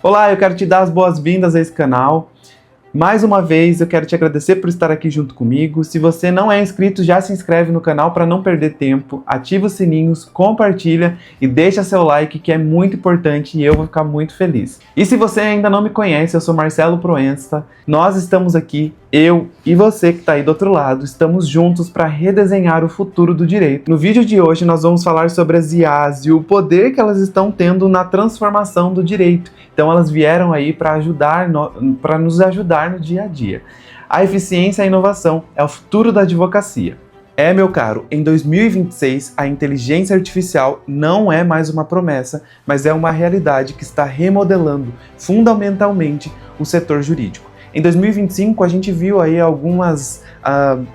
Olá, eu quero te dar as boas-vindas a esse canal. Mais uma vez, eu quero te agradecer por estar aqui junto comigo. Se você não é inscrito, já se inscreve no canal para não perder tempo. Ativa os sininhos, compartilha e deixa seu like, que é muito importante e eu vou ficar muito feliz. E se você ainda não me conhece, eu sou Marcelo Proença. Nós estamos aqui, eu e você que está aí do outro lado, estamos juntos para redesenhar o futuro do direito. No vídeo de hoje nós vamos falar sobre as IAs e o poder que elas estão tendo na transformação do direito. Então elas vieram aí para nos ajudar no dia a dia. A eficiência e a inovação é o futuro da advocacia. Meu caro, em 2026 a inteligência artificial não é mais uma promessa, mas é uma realidade que está remodelando fundamentalmente o setor jurídico. Em 2025 a gente viu aí algumas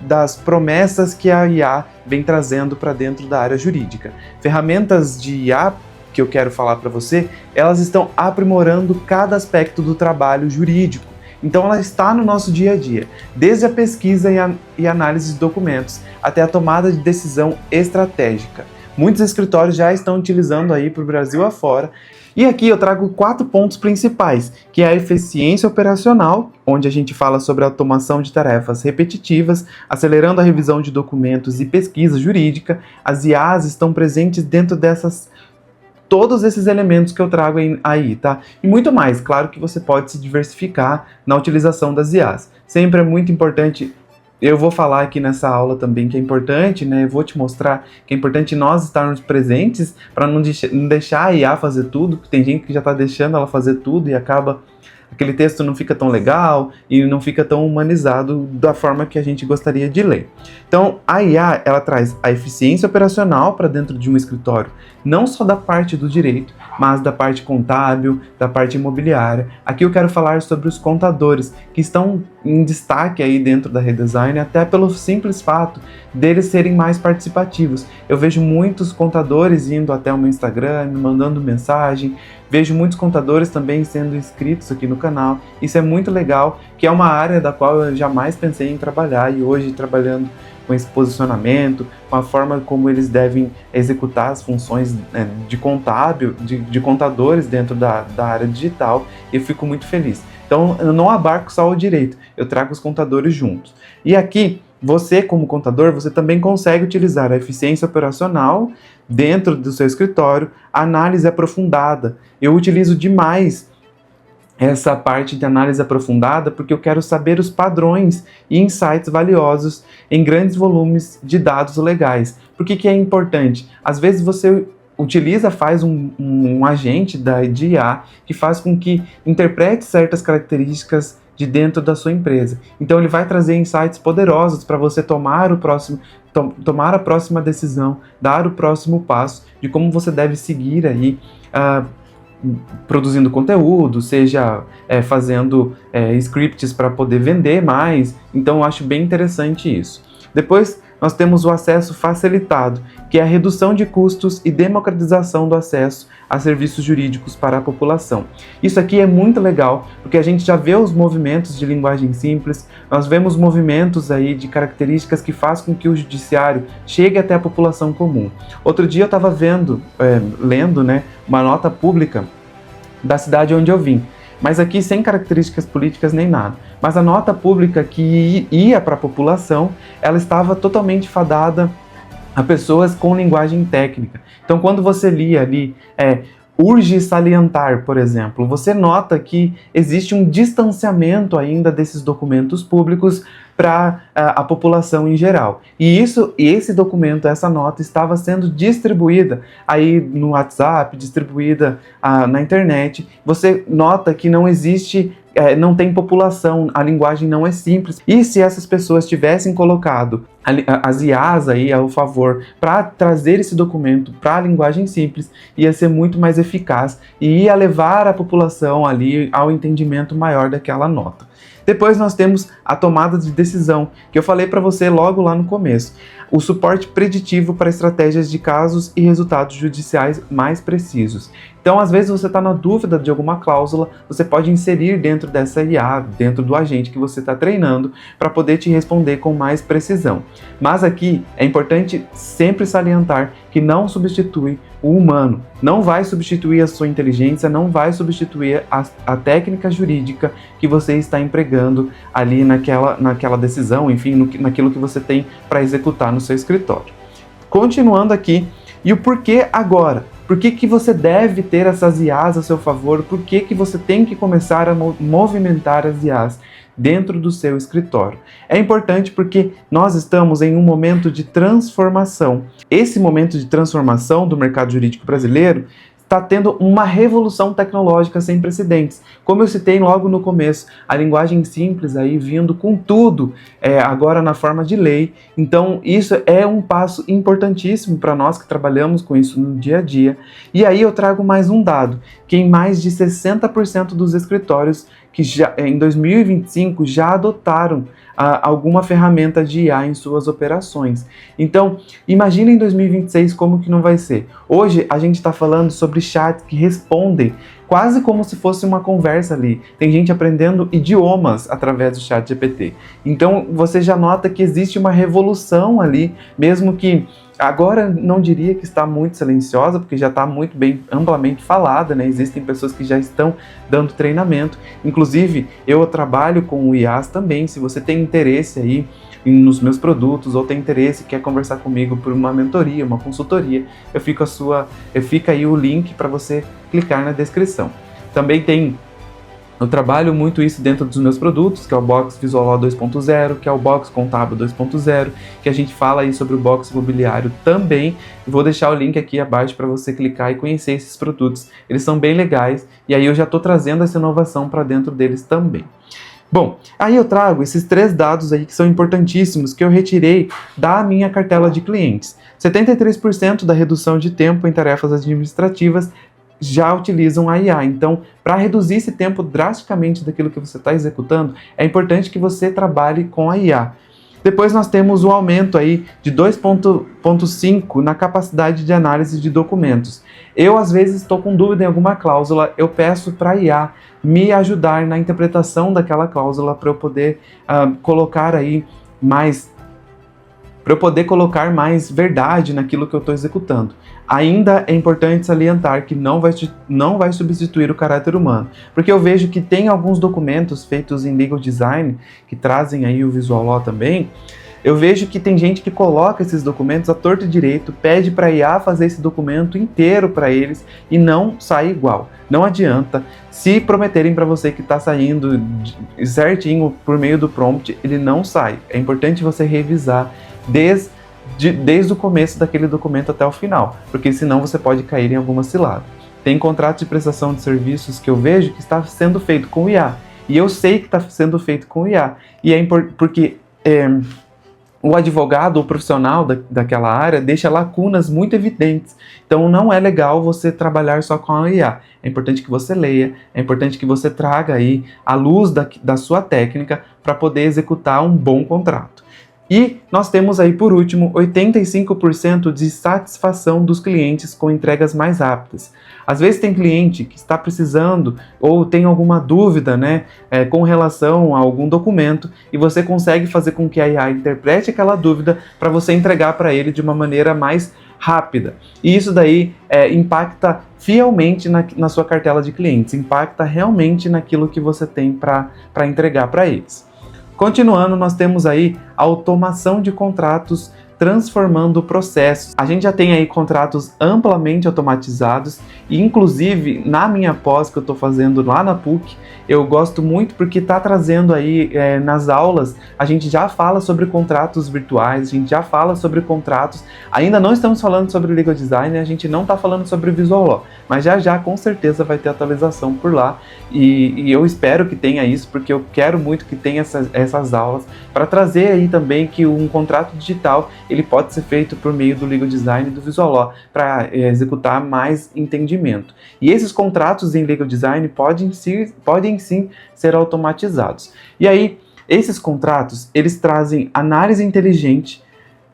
das promessas que a IA vem trazendo para dentro da área jurídica. Ferramentas de IA que eu quero falar para você, elas estão aprimorando cada aspecto do trabalho jurídico. Então ela está no nosso dia a dia, desde a pesquisa e análise de documentos até a tomada de decisão estratégica. Muitos escritórios já estão utilizando aí para o Brasil afora. E aqui eu trago 4 pontos principais, que é a eficiência operacional, onde a gente fala sobre a automação de tarefas repetitivas, acelerando a revisão de documentos e pesquisa jurídica. As IAs estão presentes dentro todos esses elementos que eu trago aí, tá? E muito mais, claro que você pode se diversificar na utilização das IAs. Sempre é muito importante, eu vou falar aqui nessa aula também que é importante, né? Eu vou te mostrar que é importante nós estarmos presentes para não deixar a IA fazer tudo, porque tem gente que já está deixando ela fazer tudo e acaba aquele texto não fica tão legal e não fica tão humanizado da forma que a gente gostaria de ler. Então, a IA, ela traz a eficiência operacional para dentro de um escritório, não só da parte do direito, mas da parte contábil, da parte imobiliária. Aqui eu quero falar sobre os contadores, que estão em destaque aí dentro da Redesign, até pelo simples fato deles serem mais participativos. Eu vejo muitos contadores indo até o meu Instagram, me mandando mensagem, vejo muitos contadores também sendo inscritos aqui no canal. Isso é muito legal, que é uma área da qual eu jamais pensei em trabalhar e hoje trabalhando com esse posicionamento, com a forma como eles devem executar as funções de contadores dentro da área digital, eu fico muito feliz. Então eu não abarco só o direito, eu trago os contadores juntos. E aqui, você como contador, você também consegue utilizar a eficiência operacional dentro do seu escritório, a análise aprofundada. Eu utilizo demais essa parte de análise aprofundada porque eu quero saber os padrões e insights valiosos em grandes volumes de dados legais. Por que é importante? Às vezes você faz um agente de IA que faz com que interprete certas características de dentro da sua empresa. Então ele vai trazer insights poderosos para você tomar a próxima decisão, dar o próximo passo de como você deve seguir aí produzindo conteúdo, seja fazendo scripts para poder vender mais. Então eu acho bem interessante isso. Depois nós temos o acesso facilitado, que é a redução de custos e democratização do acesso a serviços jurídicos para a população. Isso aqui é muito legal, porque a gente já vê os movimentos de linguagem simples, nós vemos movimentos aí de características que fazem com que o judiciário chegue até a população comum. Outro dia eu estava lendo, né, uma nota pública da cidade onde eu vim, mas aqui sem características políticas nem nada. Mas a nota pública que ia para a população, ela estava totalmente fadada a pessoas com linguagem técnica. Então quando você lia ali, urge salientar, por exemplo, você nota que existe um distanciamento ainda desses documentos públicos para a população em geral. E esse documento, essa nota, estava sendo distribuída aí no WhatsApp, distribuída na internet. Você nota que não existe, não tem população, a linguagem não é simples. E se essas pessoas tivessem colocado as IAs aí ao favor para trazer esse documento para a linguagem simples, ia ser muito mais eficaz e ia levar a população ali ao entendimento maior daquela nota. Depois nós temos a tomada de decisão, que eu falei para você logo lá no começo. O suporte preditivo para estratégias de casos e resultados judiciais mais precisos. Então, às vezes você está na dúvida de alguma cláusula, você pode inserir dentro dessa IA, dentro do agente que você está treinando, para poder te responder com mais precisão. Mas aqui é importante sempre salientar que não substitui o humano. Não vai substituir a sua inteligência, não vai substituir a técnica jurídica que você está empregando ali naquela decisão, enfim, naquilo que você tem para executar no seu escritório. Continuando aqui, e o porquê agora? Por que você deve ter essas IAs a seu favor? Por que você tem que começar a movimentar as IAs dentro do seu escritório? É importante porque nós estamos em um momento de transformação. Esse momento de transformação do mercado jurídico brasileiro está tendo uma revolução tecnológica sem precedentes. Como eu citei logo no começo, a linguagem simples aí vindo com tudo, agora na forma de lei. Então isso é um passo importantíssimo para nós que trabalhamos com isso no dia a dia. E aí eu trago mais um dado, que em mais de 60% dos escritórios que já, em 2025 já adotaram alguma ferramenta de IA em suas operações. Então, imagina em 2026 como que não vai ser. Hoje a gente está falando sobre chats que respondem quase como se fosse uma conversa ali. Tem gente aprendendo idiomas através do chat GPT. Então, você já nota que existe uma revolução ali, mesmo que agora não diria que está muito silenciosa, porque já está muito bem amplamente falada, né? Existem pessoas que já estão dando treinamento. Inclusive, eu trabalho com o IAs também. Se você tem interesse aí nos meus produtos ou tem interesse, quer conversar comigo por uma mentoria, uma consultoria, fica aí o link para você clicar na descrição. Também eu trabalho muito isso dentro dos meus produtos, que é o Box Visual Law 2.0, que é o Box Contábil 2.0, que a gente fala aí sobre o Box Imobiliário também. Vou deixar o link aqui abaixo para você clicar e conhecer esses produtos. Eles são bem legais e aí eu já estou trazendo essa inovação para dentro deles também. Bom, aí eu trago esses 3 dados aí que são importantíssimos, que eu retirei da minha cartela de clientes. 73% da redução de tempo em tarefas administrativas já utilizam a IA. Então, para reduzir esse tempo drasticamente daquilo que você está executando, é importante que você trabalhe com a IA. Depois nós temos o aumento aí de 2,5 na capacidade de análise de documentos. Eu, às vezes, estou com dúvida em alguma cláusula, eu peço para a IA me ajudar na interpretação daquela cláusula para eu poder colocar mais verdade naquilo que eu estou executando. Ainda é importante salientar que não vai substituir o caráter humano, porque eu vejo que tem alguns documentos feitos em legal design, que trazem aí o visual law também. Eu vejo que tem gente que coloca esses documentos à torta e direito, pede para a IA fazer esse documento inteiro para eles e não sai igual. Não adianta. Se prometerem para você que está saindo certinho por meio do prompt, ele não sai. É importante você revisar desde o começo daquele documento até o final, porque senão você pode cair em alguma cilada. Tem contrato de prestação de serviços que eu vejo que está sendo feito com IA, e eu sei que está sendo feito com IA, e porque o advogado ou profissional daquela área deixa lacunas muito evidentes. Então não é legal você trabalhar só com a IA. É importante que você leia, é importante que você traga aí a luz da sua técnica para poder executar um bom contrato. E nós temos aí, por último, 85% de satisfação dos clientes com entregas mais rápidas. Às vezes tem cliente que está precisando ou tem alguma dúvida, com relação a algum documento, e você consegue fazer com que a IA interprete aquela dúvida para você entregar para ele de uma maneira mais rápida. E isso daí impacta fielmente na sua cartela de clientes, impacta realmente naquilo que você tem para entregar para eles. Continuando, nós temos aí a automação de contratos transformando processos. A gente já tem aí contratos amplamente automatizados e, inclusive, na minha pós que eu estou fazendo lá na PUC, eu gosto muito porque está trazendo aí nas aulas, a gente já fala sobre contratos virtuais, a gente já fala sobre contratos, ainda não estamos falando sobre legal design, a gente não está falando sobre visual law, mas já com certeza vai ter atualização por lá e eu espero que tenha isso, porque eu quero muito que tenha essas aulas para trazer aí também que um contrato digital ele pode ser feito por meio do legal design e do visual law para executar mais entendimento. E esses contratos em legal design podem sim ser automatizados. E aí, esses contratos, eles trazem análise inteligente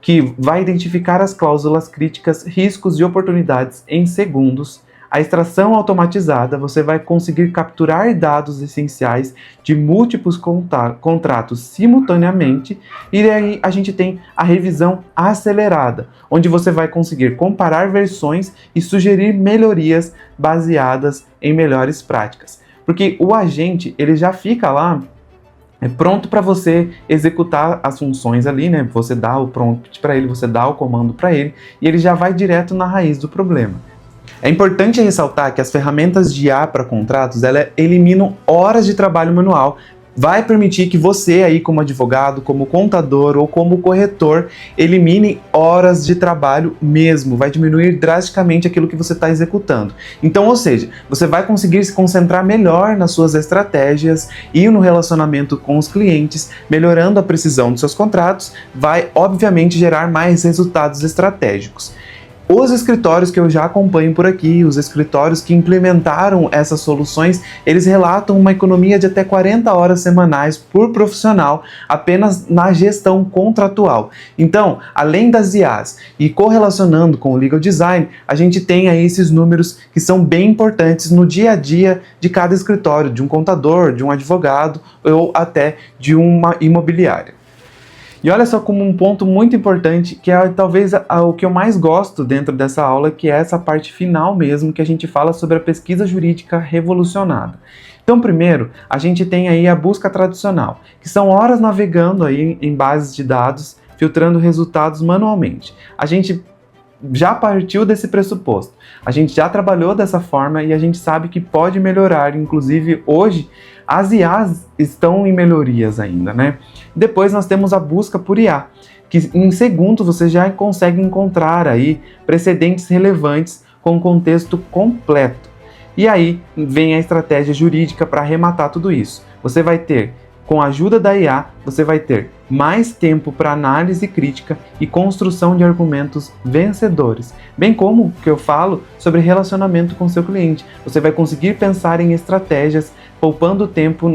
que vai identificar as cláusulas críticas, riscos e oportunidades em segundos, a extração automatizada, você vai conseguir capturar dados essenciais de múltiplos contratos simultaneamente, e aí a gente tem a revisão acelerada, onde você vai conseguir comparar versões e sugerir melhorias baseadas em melhores práticas. Porque o agente, ele já fica lá pronto para você executar as funções ali, né? Você dá o prompt para ele, você dá o comando para ele, e ele já vai direto na raiz do problema. É importante ressaltar que as ferramentas de IA para contratos, elas eliminam horas de trabalho manual, vai permitir que você aí como advogado, como contador ou como corretor, elimine horas de trabalho mesmo, vai diminuir drasticamente aquilo que você está executando. Então, ou seja, você vai conseguir se concentrar melhor nas suas estratégias e no relacionamento com os clientes, melhorando a precisão dos seus contratos, vai obviamente gerar mais resultados estratégicos. Os escritórios que eu já acompanho por aqui, os escritórios que implementaram essas soluções, eles relatam uma economia de até 40 horas semanais por profissional apenas na gestão contratual. Então, além das IAs e correlacionando com o legal design, a gente tem aí esses números que são bem importantes no dia a dia de cada escritório, de um contador, de um advogado ou até de uma imobiliária. E olha só como um ponto muito importante, que é talvez o que eu mais gosto dentro dessa aula, que é essa parte final mesmo, que a gente fala sobre a pesquisa jurídica revolucionada. Então, primeiro, a gente tem aí a busca tradicional, que são horas navegando aí em bases de dados, filtrando resultados manualmente. A gente já partiu desse pressuposto, a gente já trabalhou dessa forma e a gente sabe que pode melhorar, inclusive hoje as IAs estão em melhorias ainda, né? Depois nós temos a busca por IA, que em segundos você já consegue encontrar aí precedentes relevantes com contexto completo. E aí vem a estratégia jurídica para arrematar tudo isso. Você vai ter, com a ajuda da IA, você vai ter mais tempo para análise crítica e construção de argumentos vencedores, bem como o que eu falo sobre relacionamento com seu cliente. Você vai conseguir pensar em estratégias, poupando tempo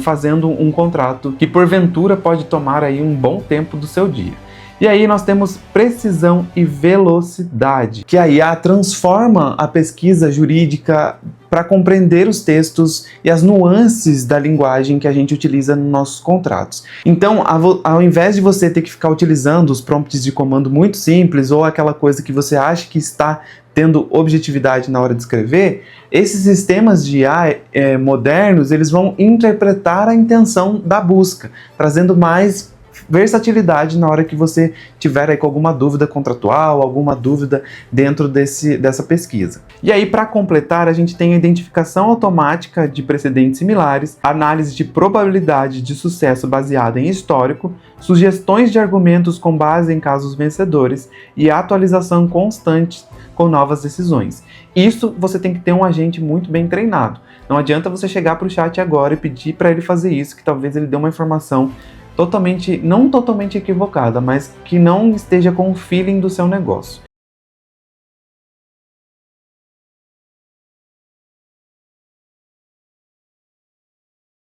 fazendo um contrato que porventura pode tomar aí um bom tempo do seu dia. E aí nós temos precisão e velocidade, que a IA transforma a pesquisa jurídica para compreender os textos e as nuances da linguagem que a gente utiliza nos nossos contratos. Então, ao invés de você ter que ficar utilizando os prompts de comando muito simples ou aquela coisa que você acha que está tendo objetividade na hora de escrever, esses sistemas de IA modernos, eles vão interpretar a intenção da busca, trazendo mais versatilidade na hora que você tiver aí com alguma dúvida contratual, alguma dúvida dentro dessa pesquisa. E aí, para completar, a gente tem a identificação automática de precedentes similares, análise de probabilidade de sucesso baseada em histórico, sugestões de argumentos com base em casos vencedores e atualização constante com novas decisões. Isso você tem que ter um agente muito bem treinado. Não adianta você chegar para o chat agora e pedir para ele fazer isso, que talvez ele dê uma informação não totalmente equivocada, mas que não esteja com o feeling do seu negócio.